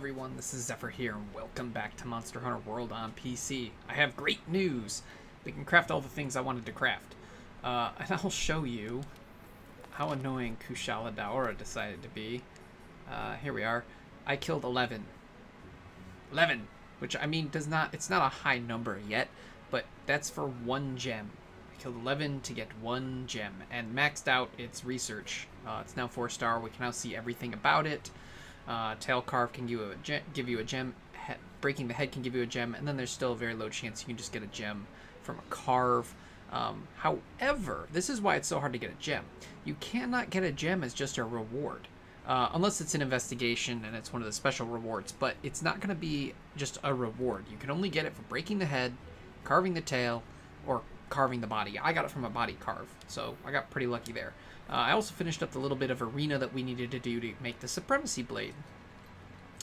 everyone, this is Xephyr here, and welcome back to Monster Hunter World on PC. I have great news! We can craft all the things I wanted to craft. And I'll show you how annoying Kushala Daora decided to be. Here we are. I killed 11. 11! Which, I mean, it's not a high number yet, but that's for 1 gem. I killed 11 to get 1 gem, and maxed out its research. It's now 4-star, we can now see everything about it. Tail carve can give you a gem. Breaking the head can give you a gem, and then there's still a very low chance you can just get a gem from a carve. However, this is why it's so hard to get a gem. You cannot get a gem as just a reward, unless it's an investigation and it's one of the special rewards. But it's not going to be just a reward. You can only get it for breaking the head, carving the tail, or carving the body. I got it from a body carve, so I got pretty lucky there. I also finished up the little bit of arena that we needed to do to make the Supremacy Blade.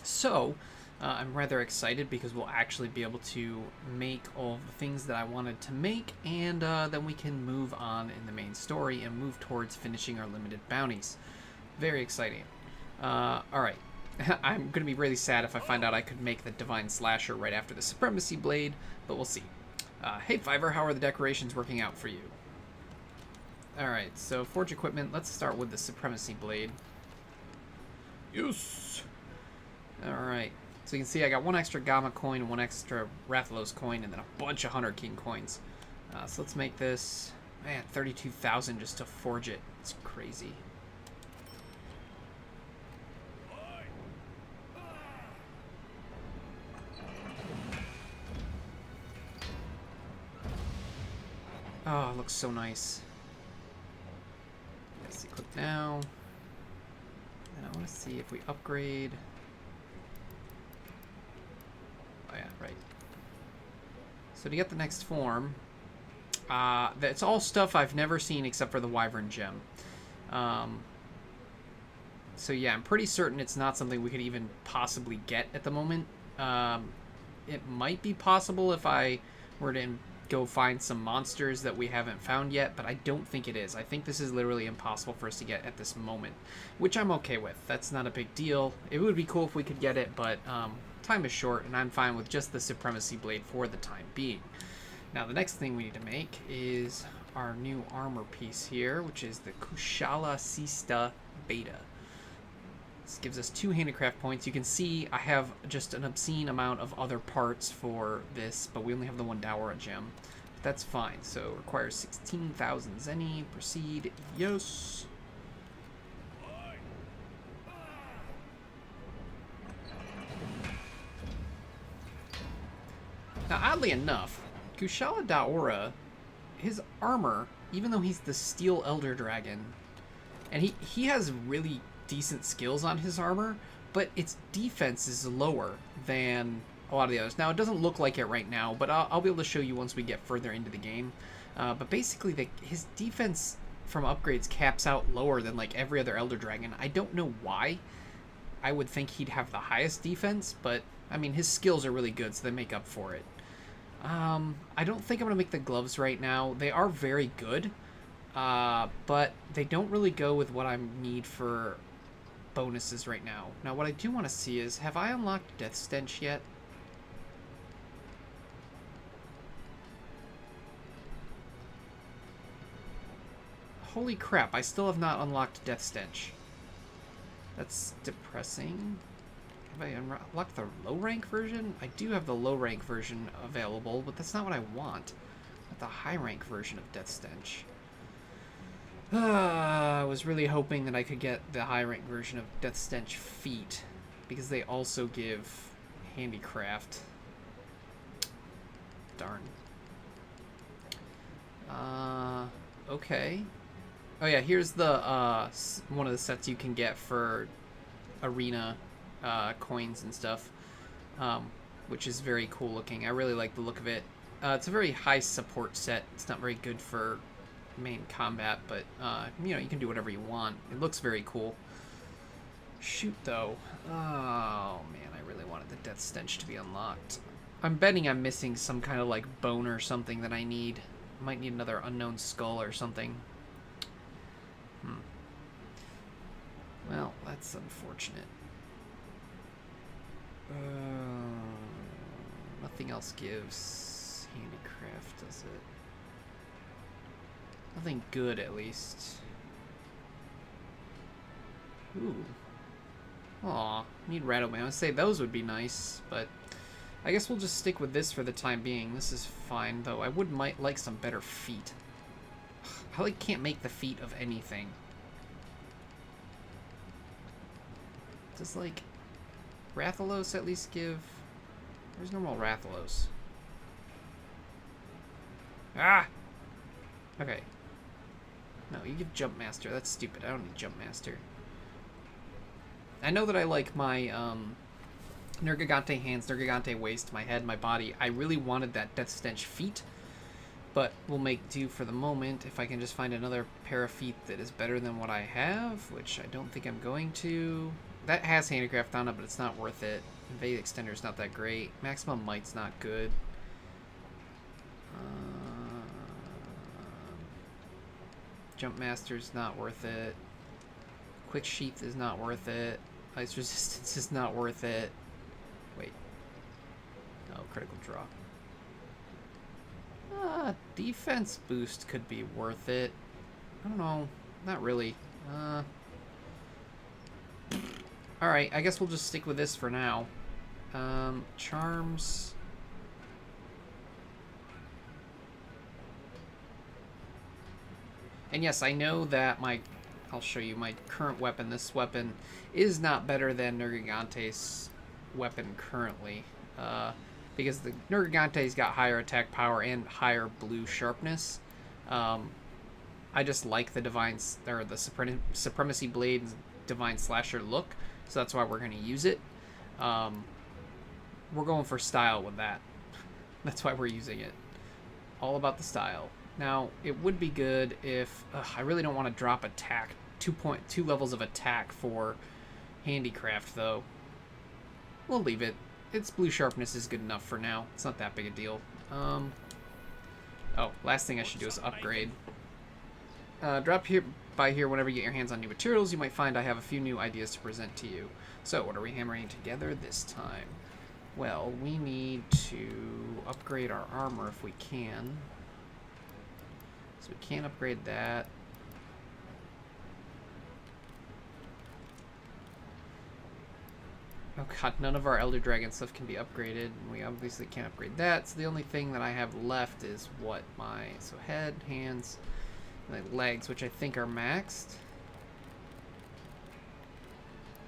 So, I'm rather excited because we'll actually be able to make all the things that I wanted to make, and then we can move on in the main story and move towards finishing our limited bounties. Very exciting. Alright. I'm going to be really sad if I find out I could make the Divine Slasher right after the Supremacy Blade, but we'll see. Hey Fiverr, how are the decorations working out for you? Alright, so Forge Equipment, let's start with the Supremacy Blade. Yes! Alright, so you can see I got 1 extra Gamma coin, 1 extra Rathalos coin, and then a bunch of Hunter King coins. So let's make this, man, 32,000 just to forge it. It's crazy. Oh, it looks so nice. Let's click now. And I want to see if we upgrade. Oh yeah, right. So to get the next form, that's all stuff I've never seen except for the Wyvern Gem. So yeah, I'm pretty certain it's not something we could even possibly get at the moment. It might be possible if I were to go find some monsters that we haven't found yet, but I don't think it is. I think this is literally impossible for us to get at this moment, which I'm okay with. That's not a big deal. It would be cool if we could get it, but time is short, and I'm fine with just the Supremacy Blade for the time being. Now, the next thing we need to make is our new armor piece here, which is the Kushala Sista Beta. This gives us 2 handicraft points. You can see I have just an obscene amount of other parts for this, but we only have the 1 Daora gem. But that's fine. So it requires 16,000 Zenny. Proceed. Yes. Now, oddly enough, Kushala Daora, his armor, even though he's the Steel Elder Dragon, and he has really decent skills on his armor, but its defense is lower than a lot of the others. Now, it doesn't look like it right now, but I'll be able to show you once we get further into the game. But basically, his defense from upgrades caps out lower than like every other Elder Dragon. I don't know why. I would think he'd have the highest defense, but I mean, his skills are really good, so they make up for it. I don't think I'm going to make the gloves right now. They are very good, but they don't really go with what I need for bonuses right now. Now, what I do want to see is, have I unlocked Death Stench yet? Holy crap, I still have not unlocked Death Stench. That's depressing. Have I unlocked the low rank version? I do have the low rank version available, but that's not what I want. I want the high rank version of Death Stench. I was really hoping that I could get the high rank version of Death Stench Feet, because they also give handicraft. Darn. Okay. Oh yeah, here's the one of the sets you can get for arena coins and stuff, which is very cool looking. I really like the look of it. It's a very high support set. It's not very good for main combat, but you know, you can do whatever you want. It looks very cool. Shoot though. Oh man, I really wanted the Death Stench to be unlocked. I'm betting I'm missing some kind of like bone or something that I need. I might need another unknown skull or something. Well, that's unfortunate. Nothing else gives handicraft, does it? Nothing good, at least. Ooh. Aw, need Rattle. I would say those would be nice, but I guess we'll just stick with this for the time being. This is fine, though. I might like some better feet. I can't make the feet of anything. Does, Rathalos at least give... Where's normal Rathalos? Ah! Okay. No, you give Jump Master. That's stupid. I don't need Jump Master. I know that I like my, Nergigante hands, Nergigante waist, my head, my body. I really wanted that Death Stench feet, but we'll make do for the moment if I can just find another pair of feet that is better than what I have, which I don't think I'm going to. That has Handicraft on it, but it's not worth it. Invade Extender's not that great. Maximum Might's not good. Jump Master's not worth it. Quick Sheath is not worth it. Ice Resistance is not worth it. Wait. No, Critical Draw. Defense Boost could be worth it. I don't know. Not really. Alright, I guess we'll just stick with this for now. Charms. And yes, I know that I'll show you my current weapon. This weapon is not better than Nergigante's weapon currently. Because the Nergigante's got higher attack power and higher blue sharpness. I just like the the Supremacy Blade and Divine Slasher look, so that's why we're going to use it. We're going for style with that. That's why we're using it. All about the style. Now, it would be good if... I really don't want to drop attack. 2 levels of attack for Handicraft, though. We'll leave it. Its blue sharpness is good enough for now. It's not that big a deal. Oh, last thing I should do is upgrade. Drop by here whenever you get your hands on new materials. You might find I have a few new ideas to present to you. So, what are we hammering together this time? Well, we need to upgrade our armor if we can. So we can't upgrade that. Oh god, none of our Elder Dragon stuff can be upgraded. We obviously can't upgrade that. So the only thing that I have left is what so head, hands, and legs, which I think are maxed.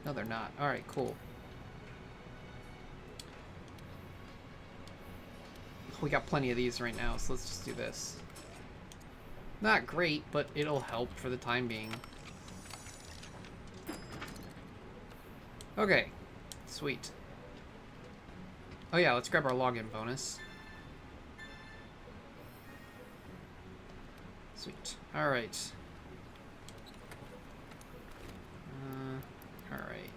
No, they're not. Alright, cool. We got plenty of these right now, so let's just do this. Not great, but it'll help for the time being. Okay. Sweet. Oh yeah, let's grab our login bonus. Sweet. Alright. Alright.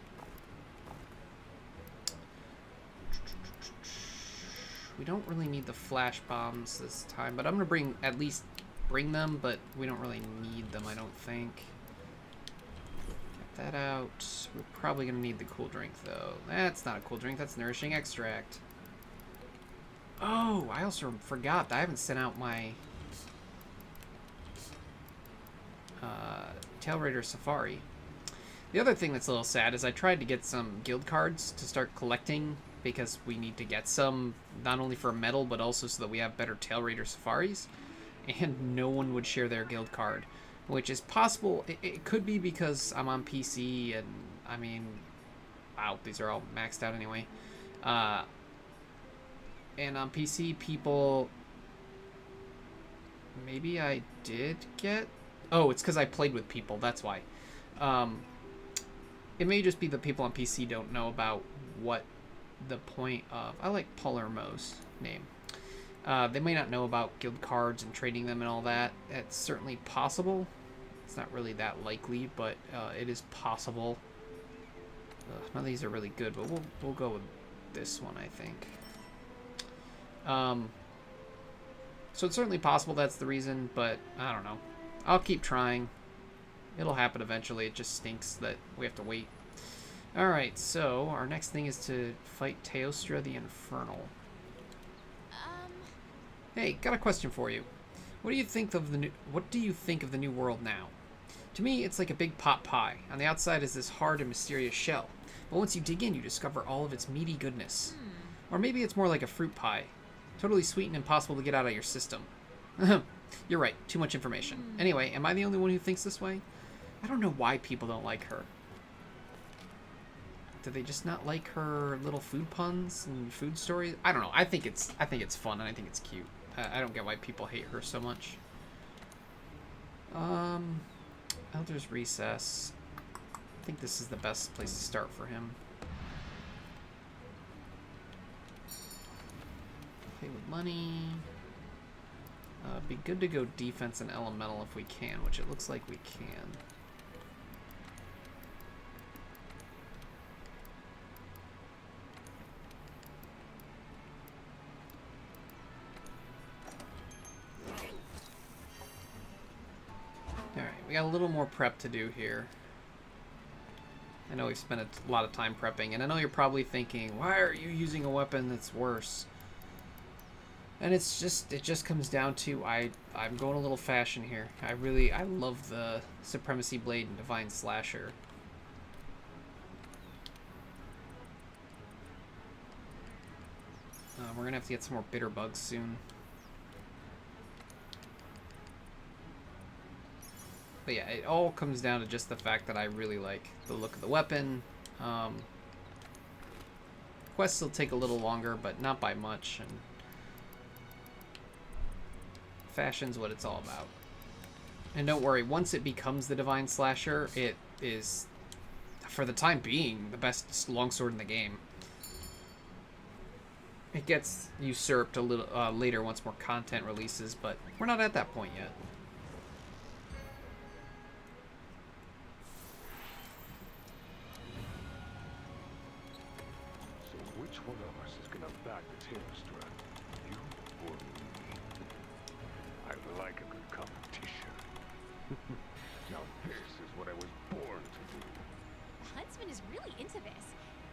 We don't really need the flash bombs this time, but I'm gonna at least bring them, but we don't really need them, I don't think. Get that out. We're probably gonna need the cool drink, though. That's not a cool drink, that's Nourishing Extract. Oh, I also forgot that I haven't sent out my Tail Raider Safari. The other thing that's a little sad is I tried to get some guild cards to start collecting because we need to get some, not only for metal, but also so that we have better Tail Raider Safaris. And no one would share their guild card, which is possible. It could be because I'm on PC, and I mean, wow, these are all maxed out anyway. And on PC, people, maybe I did get, oh, it's because I played with people, that's why. It may just be that people on PC don't know about what the point of, I like Palermo's name. They may not know about guild cards and trading them and all that. It's certainly possible. It's not really that likely, but it is possible. None of these are really good, but we'll go with this one, I think. So it's certainly possible that's the reason, but I don't know. I'll keep trying. It'll happen eventually. It just stinks that we have to wait. Alright, so our next thing is to fight Teostra the Infernal. Hey, got a question for you. What do you think of the new world now? To me, it's like a big pot pie. On the outside is this hard and mysterious shell. But once you dig in, you discover all of its meaty goodness. Or maybe it's more like a fruit pie. Totally sweet and impossible to get out of your system. You're right, too much information. Anyway, am I the only one who thinks this way? I don't know why people don't like her. Do they just not like her little food puns and food stories? I don't know. I think it's fun and I think it's cute. I don't get why people hate her so much. Elder's Recess. I think this is the best place to start for him. Play with money. Be good to go defense and elemental if we can, which it looks like we can. Alright, we got a little more prep to do here. I know we've spent a lot of time prepping, and I know you're probably thinking, why are you using a weapon that's worse? And it just comes down to I'm going a little fashion here. I love the Supremacy Blade and Divine Slasher. We're gonna have to get some more bitter bugs soon. But yeah, it all comes down to just the fact that I really like the look of the weapon. Quests will take a little longer, but not by much. And fashion's what it's all about. And don't worry, once it becomes the Divine Slasher, it is, for the time being, the best longsword in the game. It gets usurped a little later once more content releases, but we're not at that point yet. Which one of us is gonna back the Teostra? You or me? I like a good competition. Now this is what I was born to do. Huntsman is really into this.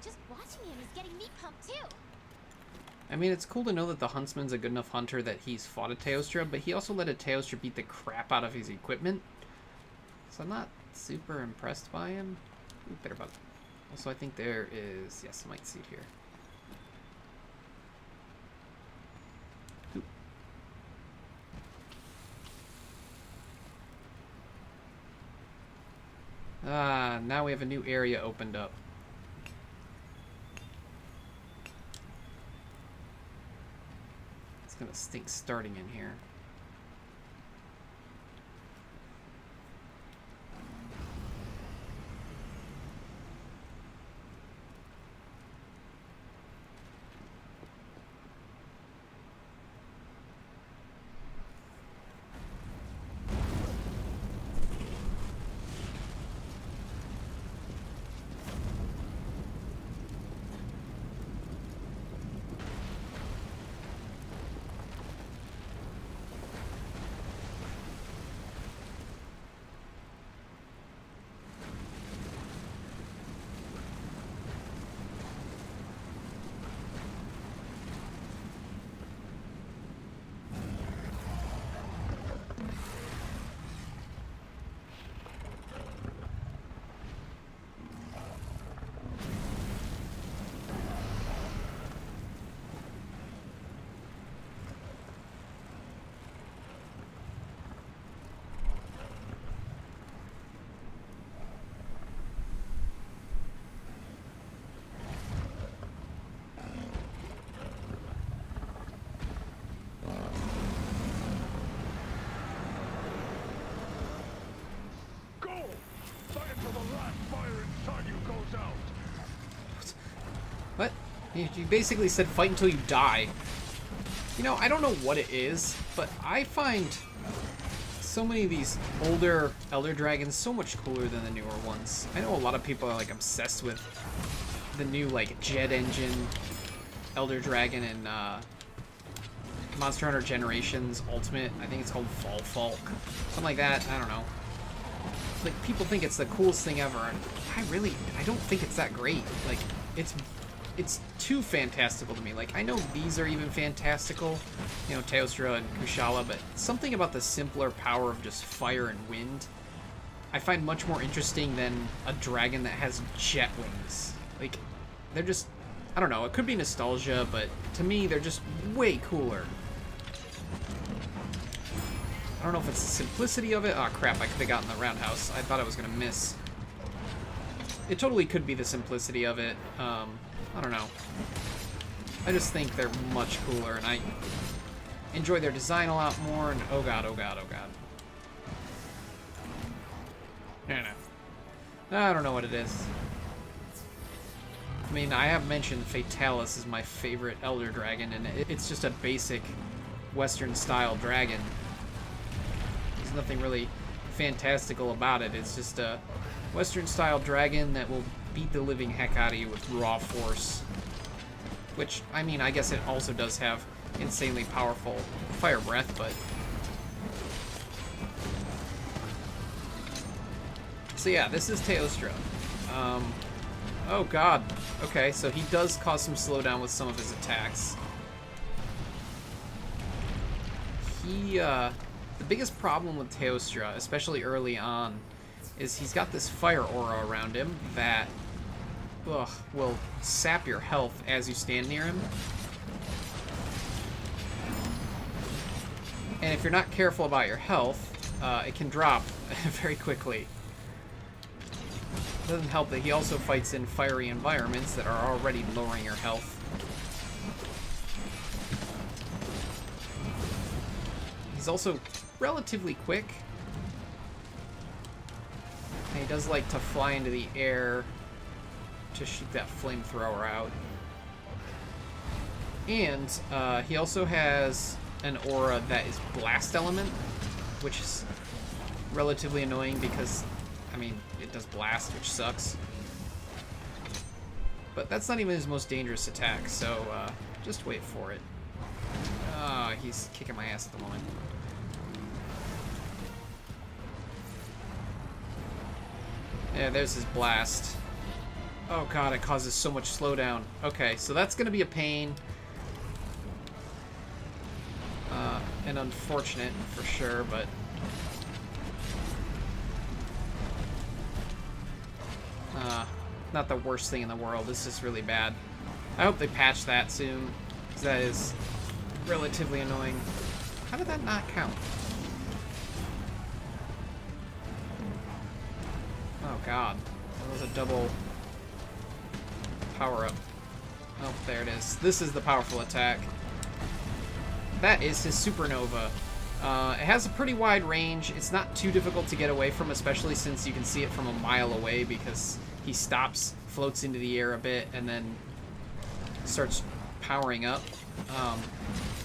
Just watching him is getting me pumped too. I mean, it's cool to know that the Huntsman's a good enough hunter that he's fought a Teostra, but he also let a Teostra beat the crap out of his equipment. So I'm not super impressed by him. Ooh, bitter bug. Also, I think there is, yes, a Might Seed here. Now we have a new area opened up. It's gonna stink starting in here. What? You basically said fight until you die. You know, I don't know what it is, but I find so many of these older Elder Dragons so much cooler than the newer ones. I know a lot of people are like obsessed with the new like jet engine Elder Dragon and Monster Hunter Generations Ultimate. I think it's called Fall Falk. Something like that. I don't know. like people think it's the coolest thing ever, and I don't think it's that great. Like, it's too fantastical to me. Like, I know these are even fantastical, you know, Teostra and Kushala, but something about the simpler power of just fire and wind I find much more interesting than a dragon that has jet wings. Like, they're just, I don't know, it could be nostalgia, but to me, they're just way cooler. I don't know if it's the simplicity of it. Oh crap, I could have gotten the roundhouse. I thought I was going to miss. It totally could be the simplicity of it. I don't know. I just think they're much cooler, and I enjoy their design a lot more, and oh god, oh god, oh god. No. I don't know what it is. I mean, I have mentioned Fatalis is my favorite Elder Dragon, and it's just a basic Western-style dragon. There's nothing really fantastical about it. It's just a Western-style dragon that will beat the living heck out of you with raw force. Which, I mean, I guess it also does have insanely powerful fire breath, but... So yeah, this is Teostra. Oh god. Okay, so he does cause some slowdown with some of his attacks. The biggest problem with Teostra, especially early on, is he's got this fire aura around him that will sap your health as you stand near him. And if you're not careful about your health, it can drop very quickly. It doesn't help that he also fights in fiery environments that are already lowering your health. He's also relatively quick. And he does like to fly into the air to shoot that flamethrower out. And he also has an aura that is blast element, which is relatively annoying because, I mean, it does blast, which sucks. But that's not even his most dangerous attack, so just wait for it. He's kicking my ass at the moment. Yeah, there's his blast. Oh god, it causes so much slowdown. Okay, so that's gonna be a pain. And unfortunate for sure, but... not the worst thing in the world. This is really bad. I hope they patch that soon, because that is relatively annoying. How did that not count? Oh god. That was a double power-up. Oh, there it is. This is the powerful attack. That is his supernova. It has a pretty wide range. It's not too difficult to get away from, especially since you can see it from a mile away because he stops, floats into the air a bit, and then starts powering up.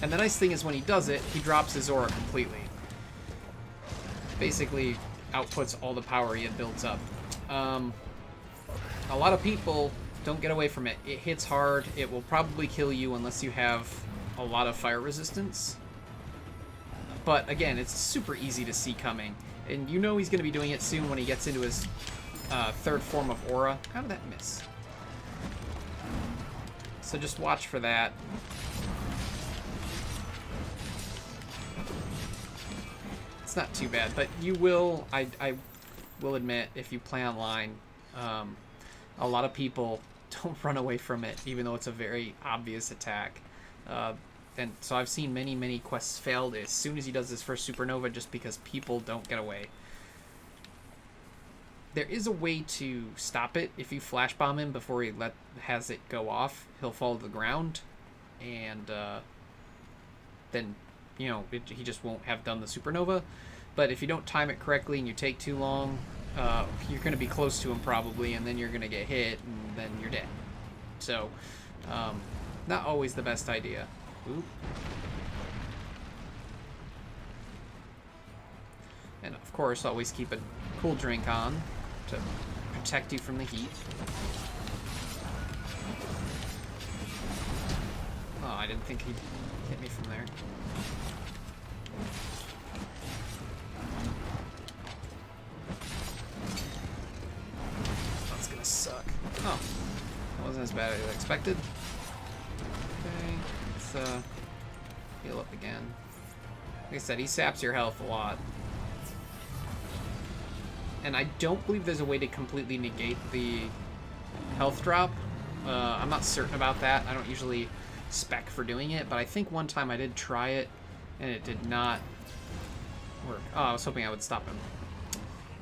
And the nice thing is when he does it, he drops his aura completely. Basically outputs all the power he had built up. A lot of people don't get away from it. It hits hard. It will probably kill you unless you have a lot of fire resistance. But again, it's super easy to see coming. And you know he's going to be doing it soon when he gets into his third form of aura. How did that miss? So just watch for that. It's not too bad, but you will, I will admit, if you play online, a lot of people don't run away from it, even though it's a very obvious attack. And so I've seen many quests failed as soon as he does his first supernova just because people don't get away. There is a way to stop it. If you flash bomb him before he has it go off, he'll fall to the ground, and then, you know, he just won't have done the supernova. But if you don't time it correctly and you take too long, you're going to be close to him probably, and then you're going to get hit, and then you're dead. So, not always the best idea. Ooh. And of course, always keep a cool drink on to protect you from the heat. Oh, I didn't think he'd hit me from there. as bad as I expected. Okay, let's heal up again. Like I said, he saps your health a lot. And I don't believe there's a way to completely negate the health drop. I'm not certain about that. I don't usually spec for doing it, but I think one time I did try it, and it did not work. Oh, I was hoping I would stop him.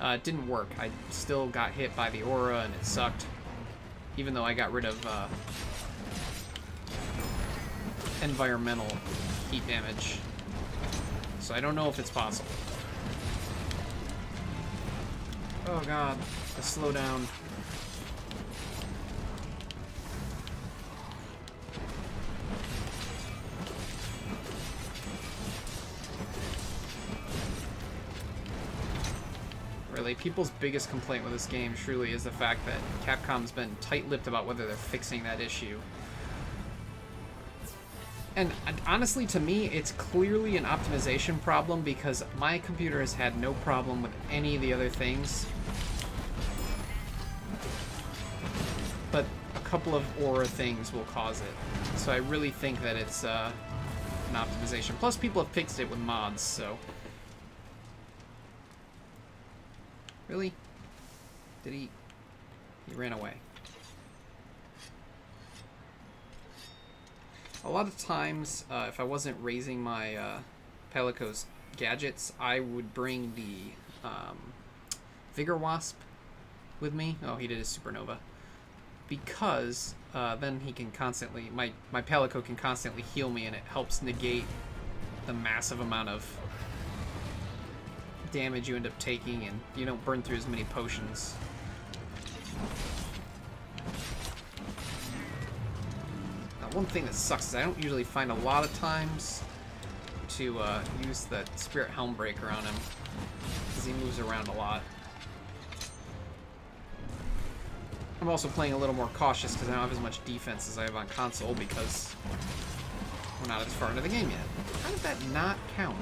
It didn't work. I still got hit by the aura, and it sucked. Even though I got rid of environmental heat damage. So I don't know if it's possible. Oh god, the slowdown. Really, people's biggest complaint with this game truly is the fact that Capcom's been tight-lipped about whether they're fixing that issue. And honestly, to me, it's clearly an optimization problem because my computer has had no problem with any of the other things. But a couple of aura things will cause it. So I really think that it's an optimization. Plus, people have fixed it with mods, so... Really? Did he... He ran away. A lot of times, if I wasn't raising my Palico's gadgets, I would bring the Vigor Wasp with me. Oh, he did his Supernova. Because then he can constantly... My Palico can constantly heal me, and it helps negate the massive amount of damage you end up taking, and you don't burn through as many potions. Now, one thing that sucks is I don't usually find a lot of times to use that Spirit Helm Breaker on him, because he moves around a lot. I'm also playing a little more cautious because I don't have as much defense as I have on console because we're not as far into the game yet. How did that not count?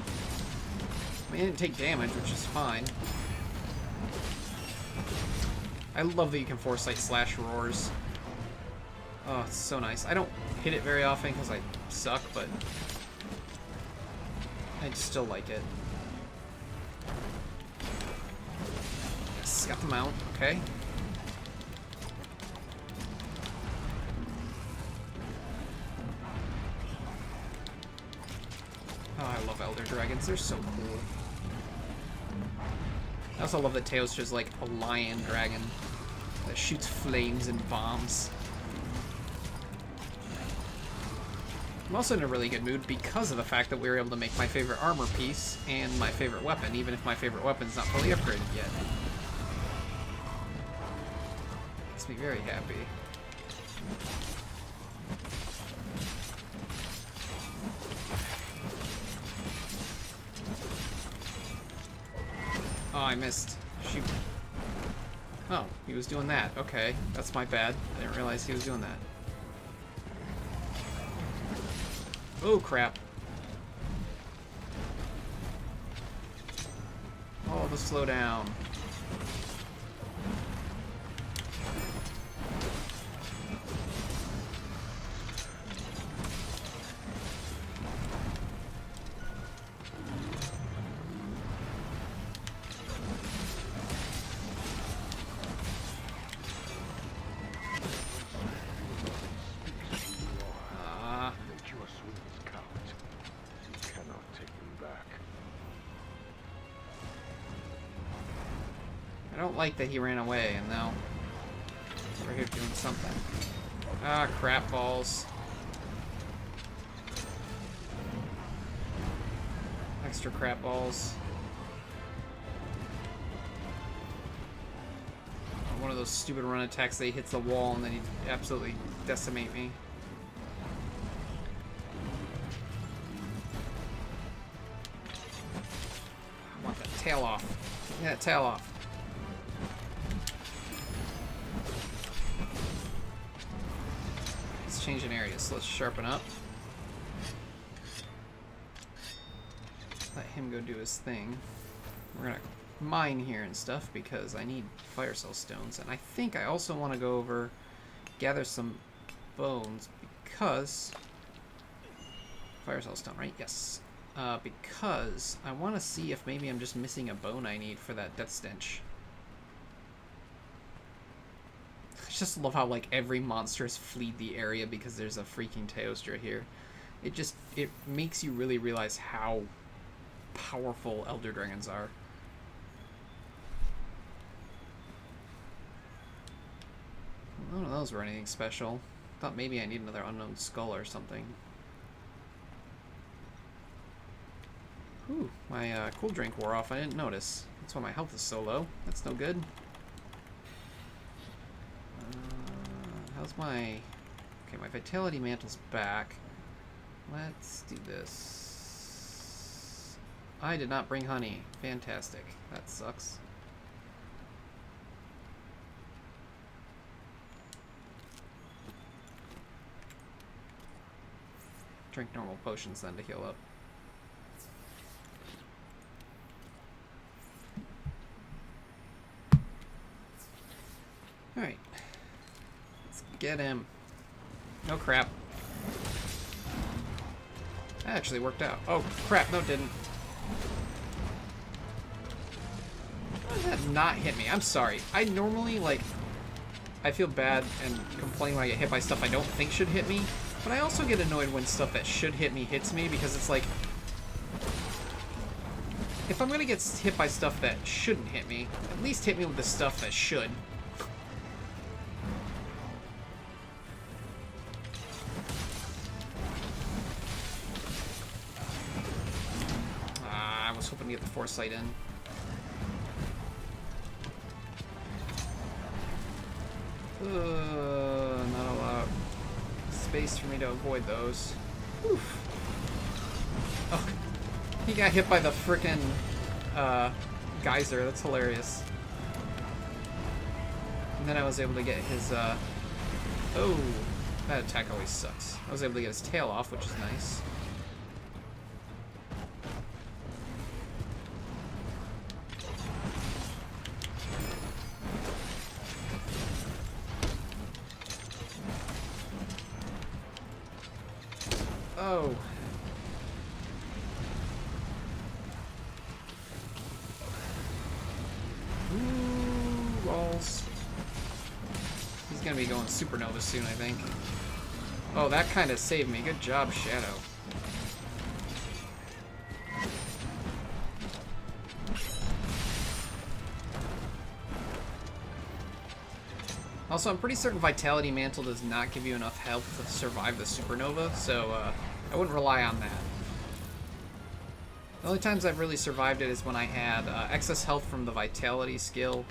I mean, it didn't take damage, which is fine. I love that you can foresight slash roars. Oh, it's so nice. I don't hit it very often because I suck, but I still like it. Yes, got the mount. Okay. Oh, I love Elder Dragons. They're so cool. I also love that Teostra's like a lion dragon that shoots flames and bombs. I'm also in a really good mood because of the fact that we were able to make my favorite armor piece and my favorite weapon, even if my favorite weapon's not fully upgraded yet. Makes me very happy. Oh, I missed. Shoot. Oh, he was doing that. Okay, that's my bad. I didn't realize he was doing that. Oh, crap. Oh, the slowdown. I don't like that he ran away, and now we're here doing something. Ah, crap balls. Extra crap balls. One of those stupid run attacks that he hits the wall and then he absolutely decimate me. I want that tail off. Get that tail off. Let's change an area, so let's sharpen up. Let him go do his thing. We're gonna mine here and stuff because I need fire cell stones, and I think I also want to go over, gather some bones because... Fire cell stone, right? Yes. Because I want to see if maybe I'm just missing a bone I need for that death stench. I just love how, like, every monster has fled the area because there's a freaking Teostra here. It makes you really realize how powerful Elder Dragons are. None of those were anything special. Thought maybe I need another unknown skull or something. Ooh, my cool drink wore off. I didn't notice. That's why my health is so low. That's no good. How's my... Okay, my Vitality Mantle's back. Let's do this. I did not bring honey. Fantastic. That sucks. Drink normal potions then to heal up. Alright. Let's get him. No crap. That actually worked out. Oh crap, no it didn't. Why did that not hit me? I'm sorry. I normally, like, I feel bad and complain when I get hit by stuff I don't think should hit me, but I also get annoyed when stuff that should hit me hits me, because it's like, if I'm gonna get hit by stuff that shouldn't hit me, at least hit me with the stuff that should. I was hoping to get the foresight in. Not a lot of space for me to avoid those. Oof. Oh, he got hit by the frickin' geyser. That's hilarious. And then I was able to get his, oh, that attack always sucks. I was able to get his tail off, which is nice. Oh. Ooh, balls. He's gonna be going supernova soon, I think. Oh, that kind of saved me. Good job, Shadow. Also, I'm pretty certain Vitality Mantle does not give you enough health to survive the supernova, so I wouldn't rely on that. The only times I've really survived it is when I had excess health from the Vitality skill,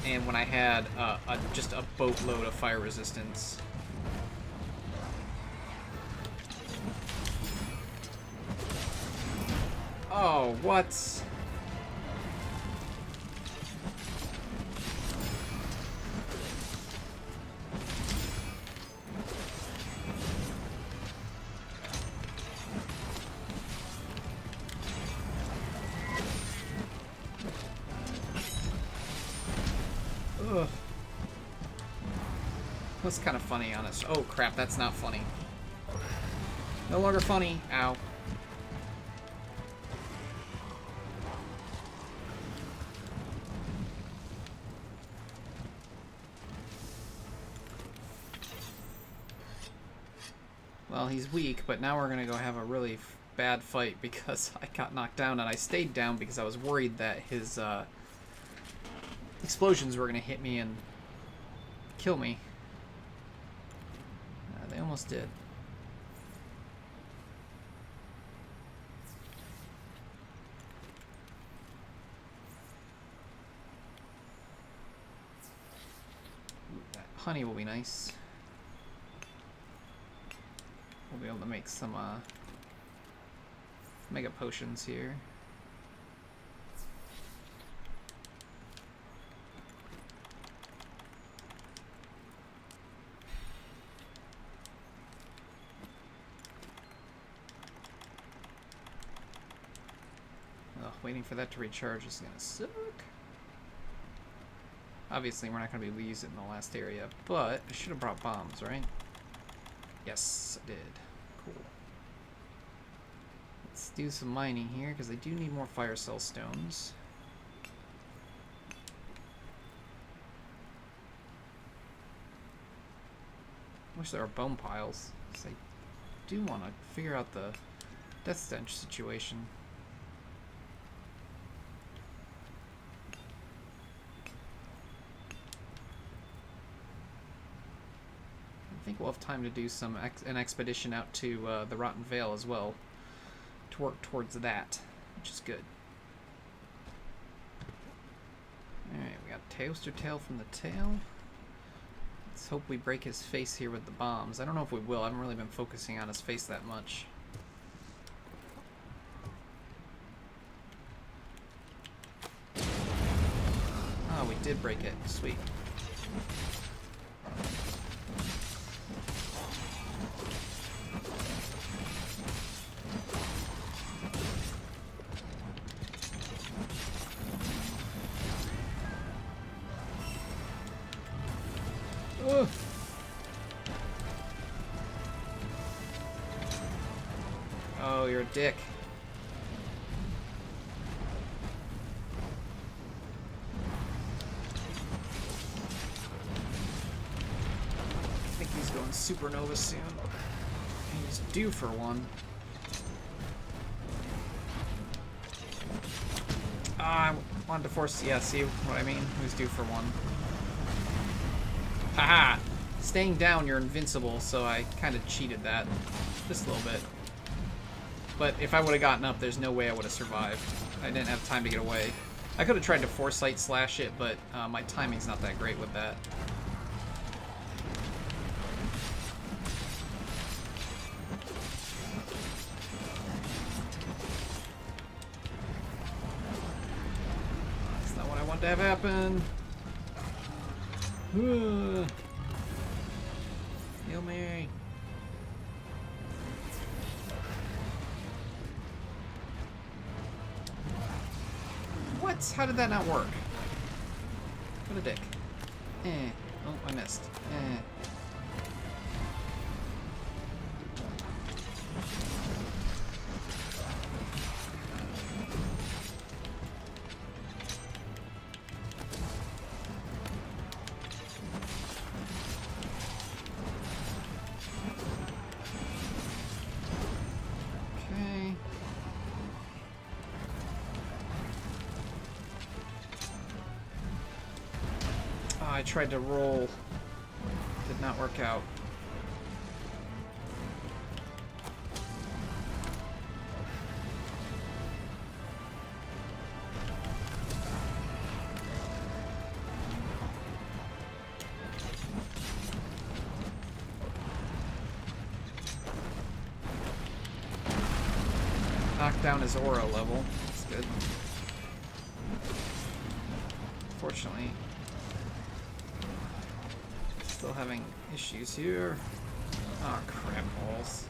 and when I had just a boatload of fire resistance. Oh, what? Ugh. That's kind of funny, honest. Oh crap, that's not funny. No longer funny. Ow. Well, he's weak, but now we're gonna go have a really bad fight because I got knocked down, and I stayed down because I was worried that his explosions were gonna hit me and kill me. They almost did. Ooh, that honey will be nice. We'll be able to make some mega potions here. Ugh, waiting for that to recharge is gonna suck. Obviously, we're not going to be able to use it in the last area, but I should have brought bombs, right? Yes, I did. Cool. Let's do some mining here, because I do need more fire cell stones. Wish there were bone piles, because I do want to figure out the death stench situation. I think we'll have time to do an expedition out to the Rotten Vale as well, to work towards that, which is good. Alright, we got Teostra tail from the tail. Let's hope we break his face here with the bombs. I don't know if we will. I haven't really been focusing on his face that much. Oh, we did break it. Sweet. Ugh. Oh, you're a dick. I think he's going supernova soon. He's due for one. I wanted to force... Yeah, see what I mean? Who's due for one? Haha! Staying down, you're invincible, so I kind of cheated that. Just a little bit. But if I would have gotten up, there's no way I would have survived. I didn't have time to get away. I could have tried to foresight slash it, but my timing's not that great with that. That's not what I want to have happen. Hail Mary. What? How did that not work? What a dick. Oh, I missed. I tried to roll. Did not work out. Knocked down his aura level. That's good. Fortunately, still having issues here. Oh, crap balls.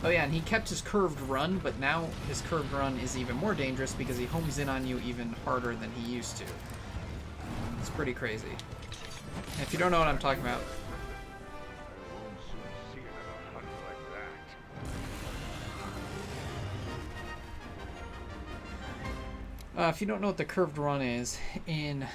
Oh yeah, and he kept his curved run, but now his curved run is even more dangerous because he homes in on you even harder than he used to. It's pretty crazy. If you don't know what I'm talking about, if you don't know what the curved run is, in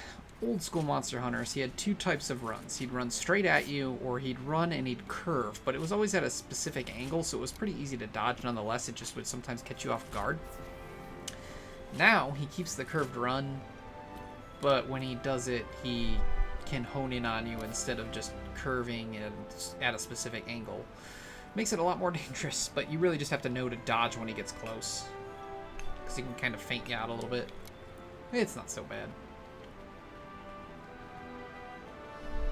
old school Monster Hunters, he had two types of runs. He'd run straight at you, or he'd run and he'd curve, but it was always at a specific angle, so it was pretty easy to dodge nonetheless. It just would sometimes catch you off guard. Now, he keeps the curved run, but when he does it, he can hone in on you instead of just curving and at a specific angle. Makes it a lot more dangerous, but you really just have to know to dodge when he gets close, because he can kind of feint you out a little bit. It's not so bad.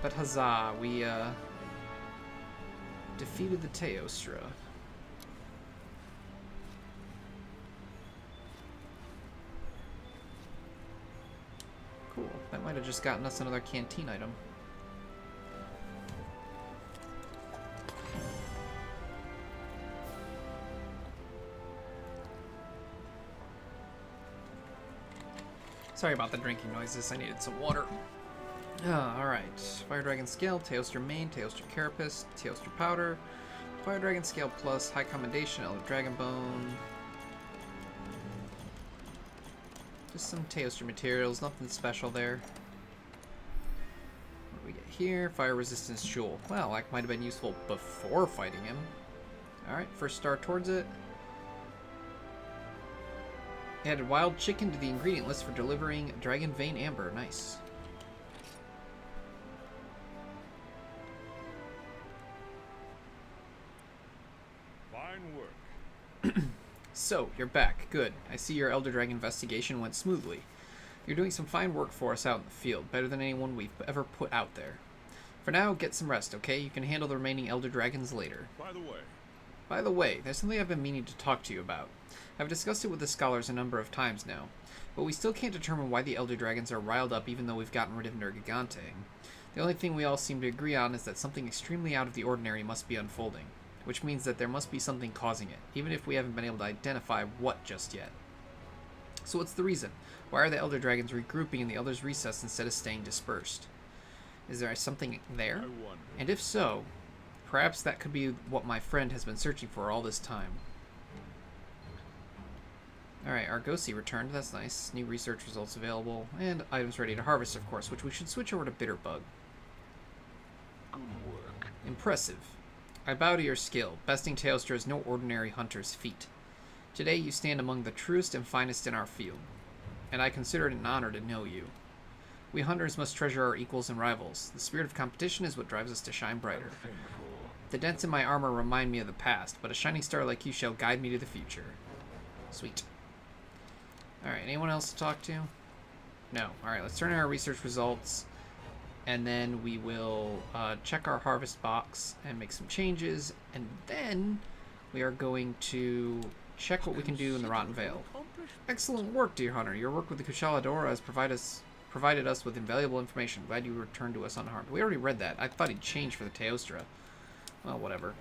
But huzzah, we defeated the Teostra. Cool. That might have just gotten us another canteen item. Sorry about the drinking noises. I needed some water. Alright. Fire Dragon Scale, Teostra Main, Teostra Carapace, Teostra Powder, Fire Dragon Scale Plus, High Commendation, Elder Dragon Bone. Just some Teostra materials, nothing special there. What do we get here? Fire Resistance Jewel. Well, that might have been useful before fighting him. Alright, first star towards it. Added wild chicken to the ingredient list for delivering Dragon Vein Amber. Nice. Fine work. So, you're back. Good. I see your Elder Dragon investigation went smoothly. You're doing some fine work for us out in the field, better than anyone we've ever put out there. For now, get some rest, okay? You can handle the remaining Elder Dragons later. By the way, there's something I've been meaning to talk to you about. I've discussed it with the scholars a number of times now, but we still can't determine why the Elder Dragons are riled up even though we've gotten rid of Nergigante. The only thing we all seem to agree on is that something extremely out of the ordinary must be unfolding, which means that there must be something causing it, even if we haven't been able to identify what just yet. So what's the reason? Why are the Elder Dragons regrouping in the Elder's Recess instead of staying dispersed? Is there something there? And if so, perhaps that could be what my friend has been searching for all this time. Alright, Argosy returned. That's nice. New research results available. And items ready to harvest, of course, which we should switch over to Bitterbug. Good work. Impressive. I bow to your skill. Besting Teostra is no ordinary hunter's feat. Today you stand among the truest and finest in our field, and I consider it an honor to know you. We hunters must treasure our equals and rivals. The spirit of competition is what drives us to shine brighter. The dents in my armor remind me of the past, but a shining star like you shall guide me to the future. Sweet. Alright, anyone else to talk to? No. Alright, let's turn in our research results, and then we will check our harvest box and make some changes, and then we are going to check what we can do in the Rotten Vale. Excellent work, dear hunter. Your work with the Kushala Daora has provided us with invaluable information. Glad you returned to us unharmed. We already read that. I thought he'd changed for the Teostra. Well, whatever.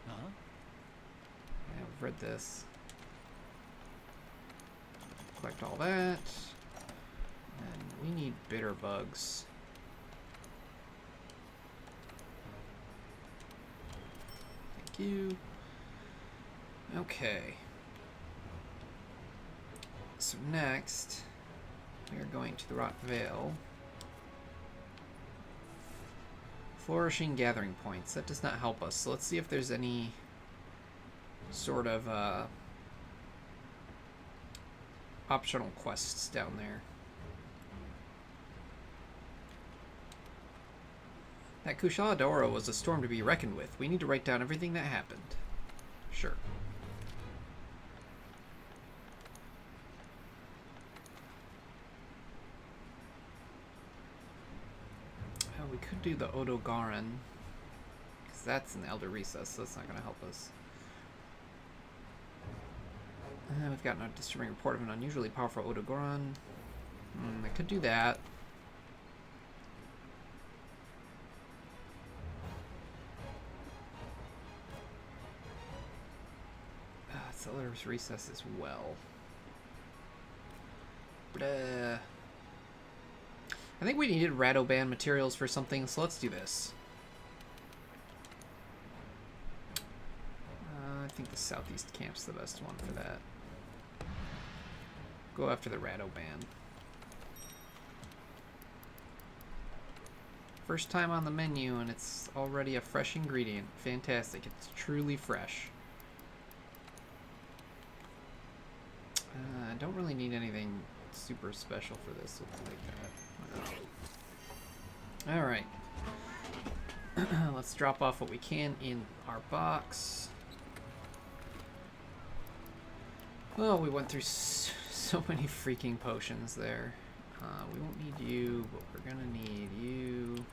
Yeah, we've read this. Collect all that. And we need bitter bugs. Thank you. Okay. So next, we are going to the Rot Vale. Flourishing gathering points. That does not help us. So let's see if there's any sort of optional quests down there. That Kushala Daora was a storm to be reckoned with. We need to write down everything that happened. Sure. We could do the Odogaron, because that's an Elder Recess, so that's not going to help us. We've gotten a disturbing report of an unusually powerful Odogaron. I could do that. It's Elder's Recess as well. But, I think we needed Radoban materials for something, so let's do this. I think the southeast camp's the best one for that. Go after the Radoban. First time on the menu, and it's already a fresh ingredient. Fantastic. It's truly fresh. I don't really need anything super special for this. We'll take that. Alright. Let's drop off what we can in our box. Well, we went through so many freaking potions there. We won't need you, but we're gonna need you.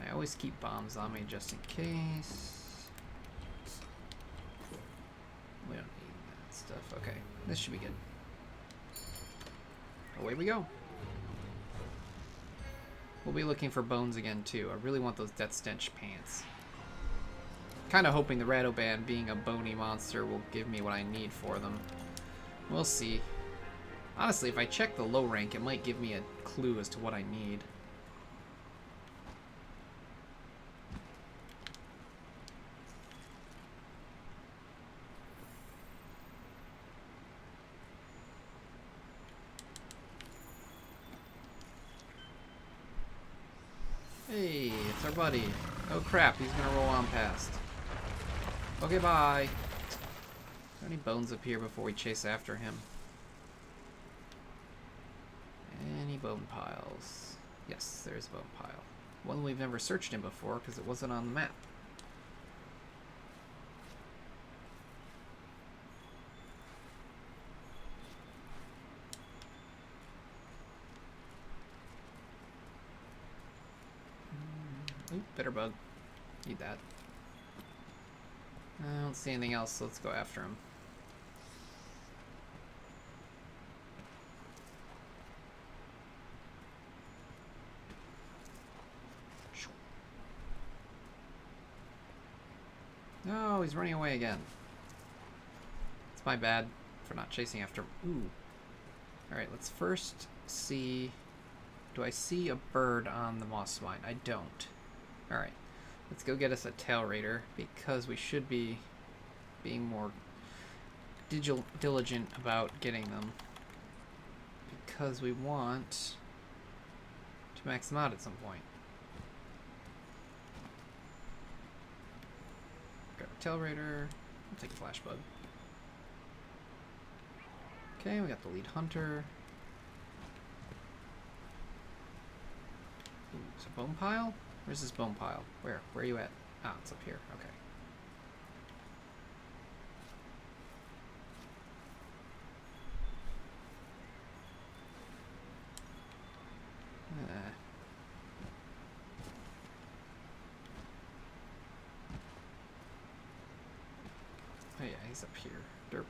I always keep bombs on me just in case. We don't need that stuff. Okay, this should be good. Away we go. We'll be looking for bones again too. I really want those Death Stench pants. kind of hoping the Radoban, being a bony monster, will give me what I need for them. We'll see. Honestly, if I check the low rank, it might give me a clue as to what I need. Hey, it's our buddy. Oh crap, he's gonna roll on past. Okay, bye. Are there any bones up here before we chase after him? Any bone piles? Yes, there's a bone pile. One we've never searched him before because it wasn't on the map. Ooh, bitter bug. Need that. I don't see anything else, so let's go after him. No, he's running away again. It's my bad for not chasing after him. Ooh. Alright, let's first see... Do I see a bird on the moss mine? I don't. Alright. Let's go get us a tail raider, because we should be being more diligent about getting them. Because we want to max them out at some point. Grab a tail raider. I'll take a flash bug. Okay, we got the lead hunter. Ooh, is it a bone pile? Where's this bone pile? Where? Where are you at? Ah, it's up here. Okay. Oh yeah, he's up here. Derp.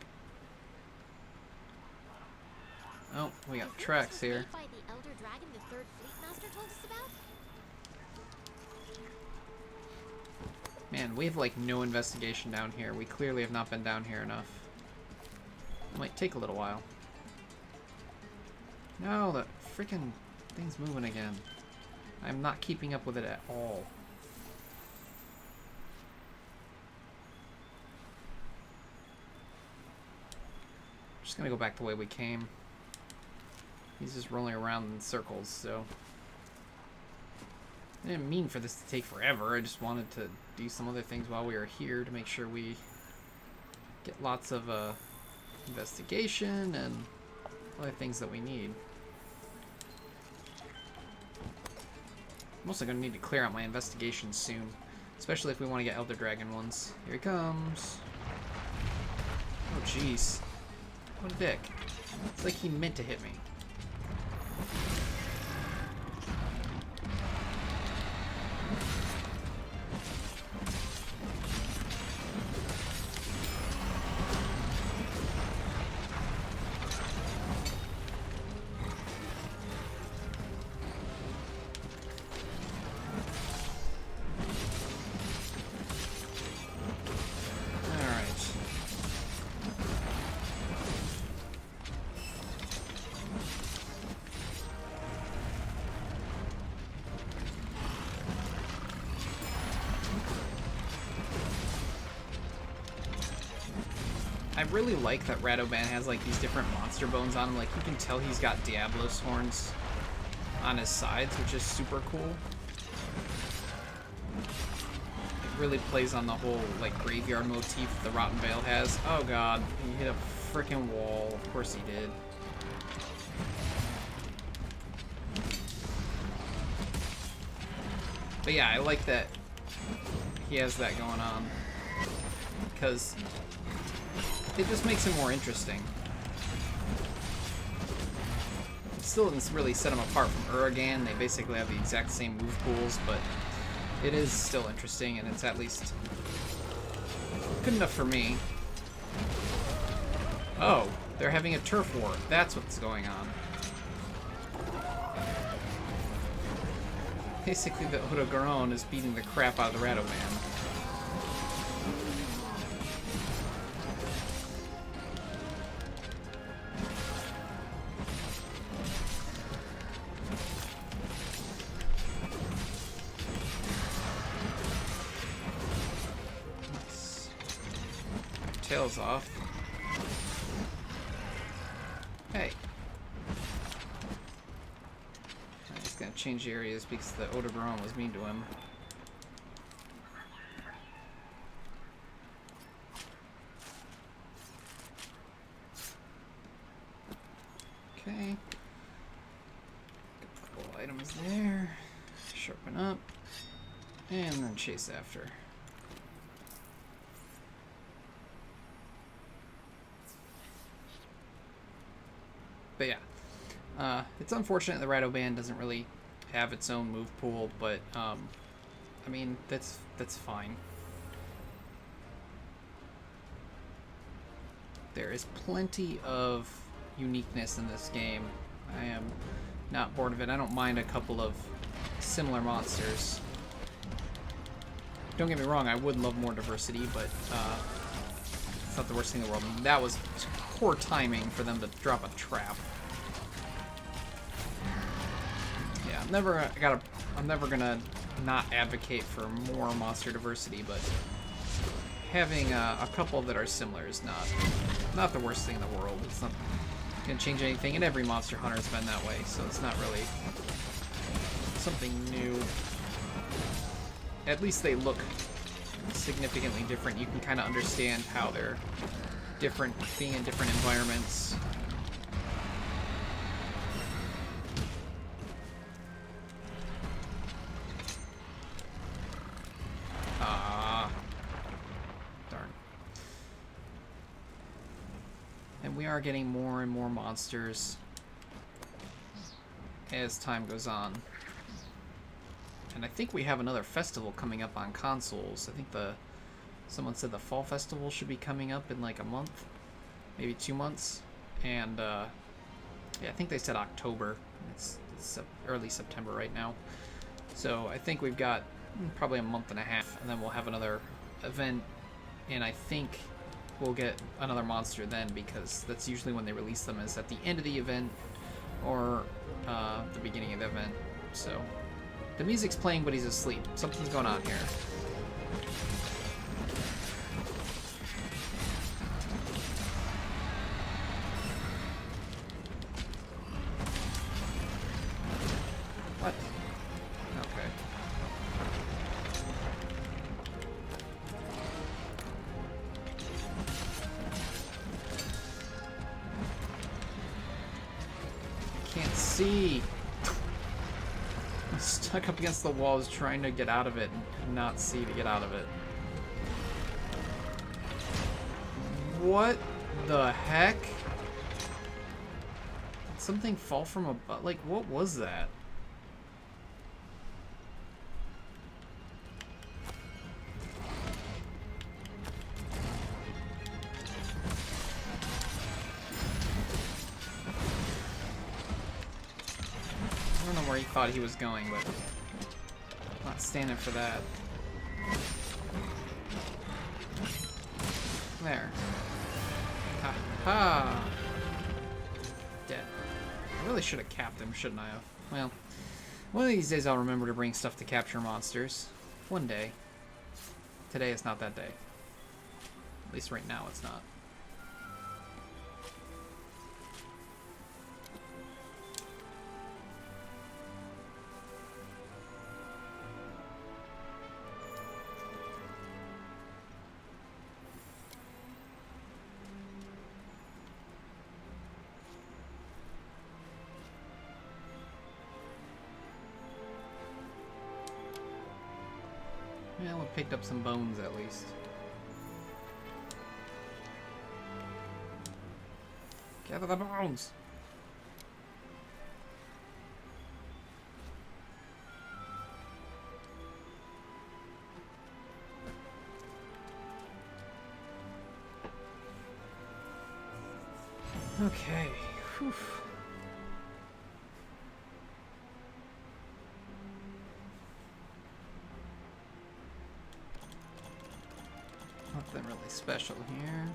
Oh, we got tracks here. By the Elder Dragon the Third Fleet Master told us about? Man, we have like no investigation down here. We clearly have not been down here enough. It might take a little while. No, that freaking thing's moving again. I'm not keeping up with it at all. Just gonna go back the way we came. He's just rolling around in circles, so... I didn't mean for this to take forever. I just wanted to do some other things while we were here to make sure we get lots of investigation and other things that we need. I'm also going to need to clear out my investigations soon, especially if we want to get Elder Dragon ones. Here he comes. Oh jeez. What a dick. It's like he meant to hit me. I really like that Radoban has like these different monster bones on him. Like you can tell he's got Diablos horns on his sides, which is super cool. It really plays on the whole like graveyard motif the Rotten Vale has. Oh god, he hit a freaking wall. Of course he did. But yeah, I like that he has that going on because it just makes him more interesting. It still doesn't really set him apart from Uragan. They basically have the exact same move pools, but it is still interesting, and it's at least good enough for me. Oh, they're having a turf war. That's what's going on. Basically, the Odogaron is beating the crap out of the Radoban. tails off. Hey. He's gonna change areas because the Odogaron was mean to him. Okay. Couple items there. Sharpen up. And then chase after. But yeah. It's unfortunate the Rado Band doesn't really have its own move pool, but I mean that's fine. There is plenty of uniqueness in this game. I am not bored of it. I don't mind a couple of similar monsters. Don't get me wrong, I would love more diversity, but it's not the worst thing in the world. That was poor timing for them to drop a trap. Yeah, I'm never gonna not advocate for more monster diversity, but having a couple that are similar is not the worst thing in the world. It's not gonna change anything, and every Monster Hunter has been that way, so it's not really something new. At least they look significantly different. You can kind of understand how they're different being in different environments. Darn. And we are getting more and more monsters as time goes on. And I think we have another festival coming up on consoles. I think someone said the Fall Festival should be coming up in like a month, maybe 2 months. And yeah, I think they said October. It's early September right now. So I think we've got probably a month and a half, and then we'll have another event. And I think we'll get another monster then, because that's usually when they release them, is at the end of the event or the beginning of the event. So the music's playing, but he's asleep. Something's going on here. What? Okay. I can't see. I'm stuck up against the walls trying to get out of it and not see to get out of it. What the heck? Did something fall from above? Like, what was that? I don't know where he thought he was going, but I'm not standing for that. There. Ha ha! Dead. I really should have capped him, shouldn't I have? Well, one of these days I'll remember to bring stuff to capture monsters. One day. Today is not that day. At least right now it's not. Yeah, we picked up some bones at least. Gather the bones! Okay. Whew. Nothing really special here.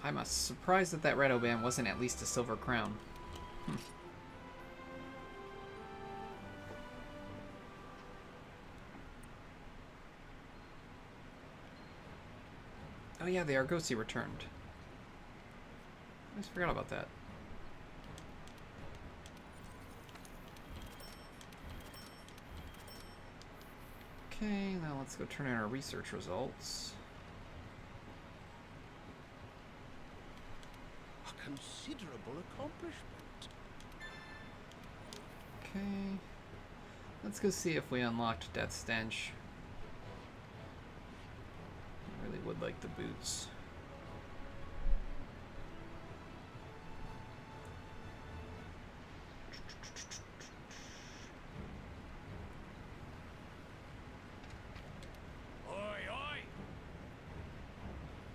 I'm surprised that that red O-band wasn't at least a silver crown. Oh yeah, the Argosy returned. I just forgot about that. Okay, now let's go turn in our research results. A considerable accomplishment. Okay. Let's go see if we unlocked Death Stench. I really would like the boots.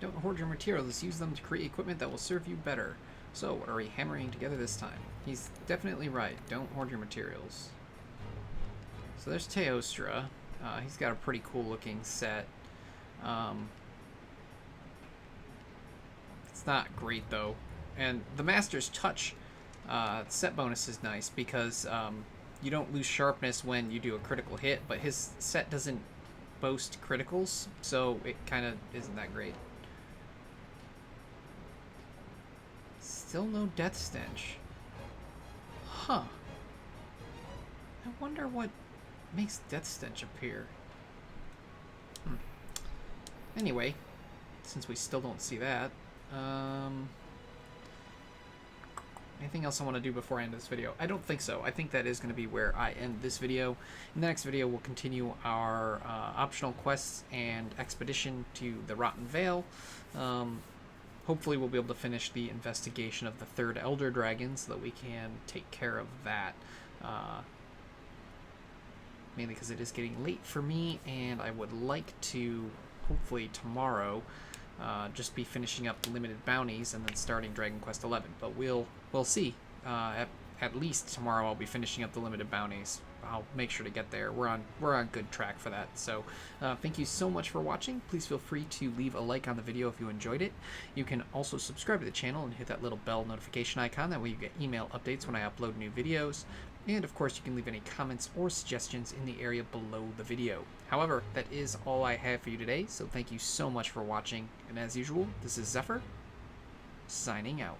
Don't hoard your materials, use them to create equipment that will serve you better. So, what are we hammering together this time? He's definitely right. Don't hoard your materials. So there's Teostra. He's got a pretty cool looking set. It's not great though. And the Master's Touch set bonus is nice because you don't lose sharpness when you do a critical hit, but his set doesn't boast criticals, so it kind of isn't that great. Still no Death Stench. Huh. I wonder what makes Death Stench appear. Anyway, since we still don't see that, anything else I want to do before I end this video? I don't think so. I think that is going to be where I end this video. In the next video, we'll continue our optional quests and expedition to the Rotten Vale. Hopefully we'll be able to finish the investigation of the third Elder Dragon so that we can take care of that. Mainly because it is getting late for me, and I would like to, hopefully tomorrow, just be finishing up the limited bounties and then starting Dragon Quest XI. But we'll see. At least tomorrow I'll be finishing up the limited bounties. I'll make sure to get there. We're on good track for that. So thank you so much for watching. Please feel free to leave a like on the video if you enjoyed it. You can also subscribe to the channel and hit that little bell notification icon. That way you get email updates when I upload new videos. And of course you can leave any comments or suggestions in the area below the video. However, that is all I have for you today. So thank you so much for watching. And as usual, this is Xephyr, signing out.